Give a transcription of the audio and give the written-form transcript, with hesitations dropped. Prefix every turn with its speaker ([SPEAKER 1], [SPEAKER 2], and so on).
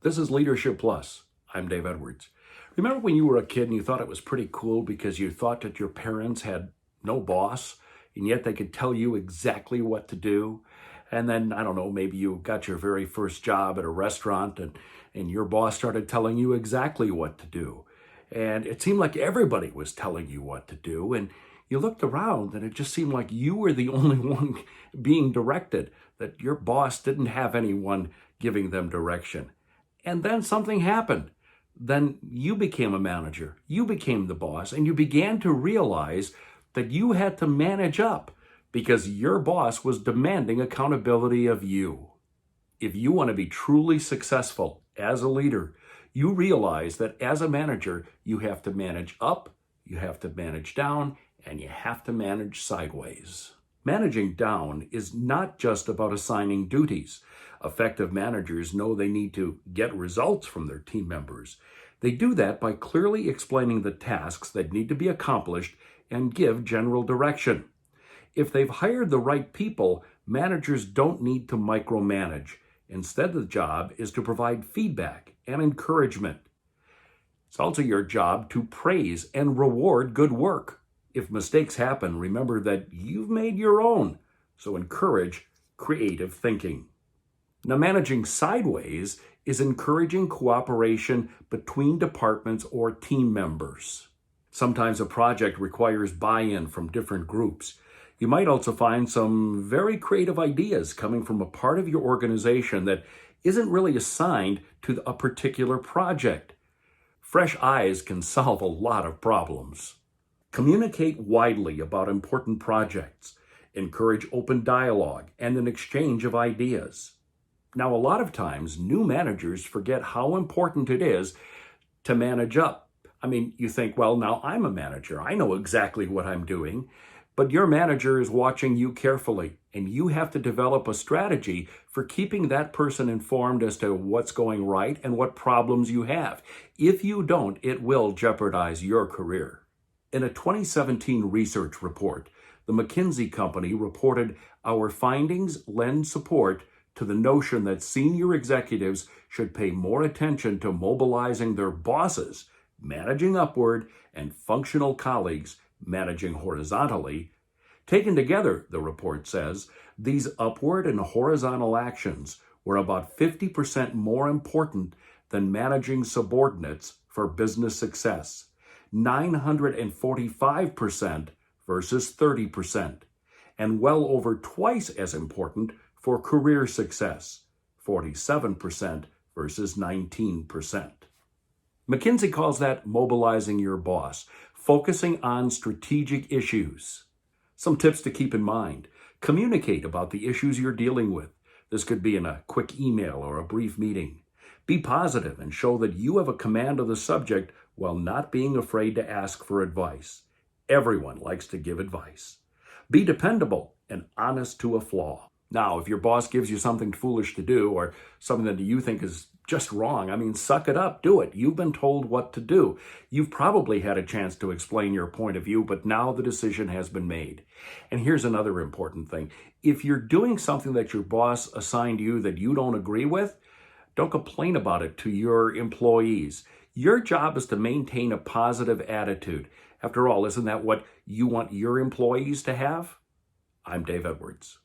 [SPEAKER 1] This is Leadership Plus. I'm Dave Edwards. Remember when you were a kid and you thought it was pretty cool because you thought that your parents had no boss and yet they could tell you exactly what to do? And then, I don't know, maybe you got your very first job at a restaurant and your boss started telling you exactly what to do. And it seemed like everybody was telling you what to do. And you looked around and it just seemed like you were the only one being directed, that your boss didn't have anyone giving them direction. And then something happened. Then you became a manager, you became the boss, and you began to realize that you had to manage up because your boss was demanding accountability of you. If you want to be truly successful as a leader, you realize that as a manager, you have to manage up, you have to manage down, and you have to manage sideways. Managing down is not just about assigning duties. Effective managers know they need to get results from their team members. They do that by clearly explaining the tasks that need to be accomplished and give general direction. If they've hired the right people, managers don't need to micromanage. Instead, the job is to provide feedback and encouragement. It's also your job to praise and reward good work. If mistakes happen, remember that you've made your own, so encourage creative thinking. Now, managing sideways is encouraging cooperation between departments or team members. Sometimes a project requires buy-in from different groups. You might also find some very creative ideas coming from a part of your organization that isn't really assigned to a particular project. Fresh eyes can solve a lot of problems. Communicate widely about important projects. Encourage open dialogue and an exchange of ideas. Now, a lot of times, new managers forget how important it is to manage up. I mean, you think, well, now I'm a manager. I know exactly what I'm doing. But your manager is watching you carefully, and you have to develop a strategy for keeping that person informed as to what's going right and what problems you have. If you don't, it will jeopardize your career. In a 2017 research report, the McKinsey Company reported our findings lend support to the notion that senior executives should pay more attention to mobilizing their bosses, managing upward, and functional colleagues, managing horizontally. Taken together, the report says, these upward and horizontal actions were about 50% more important than managing subordinates for business success. 945% versus 30%, and well over twice as important for career success, 47% versus 19%. McKinsey calls that mobilizing your boss, focusing on strategic issues. Some tips to keep in mind. Communicate about the issues you're dealing with. This could be in a quick email or a brief meeting. Be positive and show that you have a command of the subject while not being afraid to ask for advice. Everyone likes to give advice. Be dependable and honest to a flaw. Now, if your boss gives you something foolish to do or something that you think is just wrong, suck it up, do it. You've been told what to do. You've probably had a chance to explain your point of view, but now the decision has been made. And here's another important thing. If you're doing something that your boss assigned you that you don't agree with, don't complain about it to your employees. Your job is to maintain a positive attitude. After all, isn't that what you want your employees to have? I'm Dave Edwards.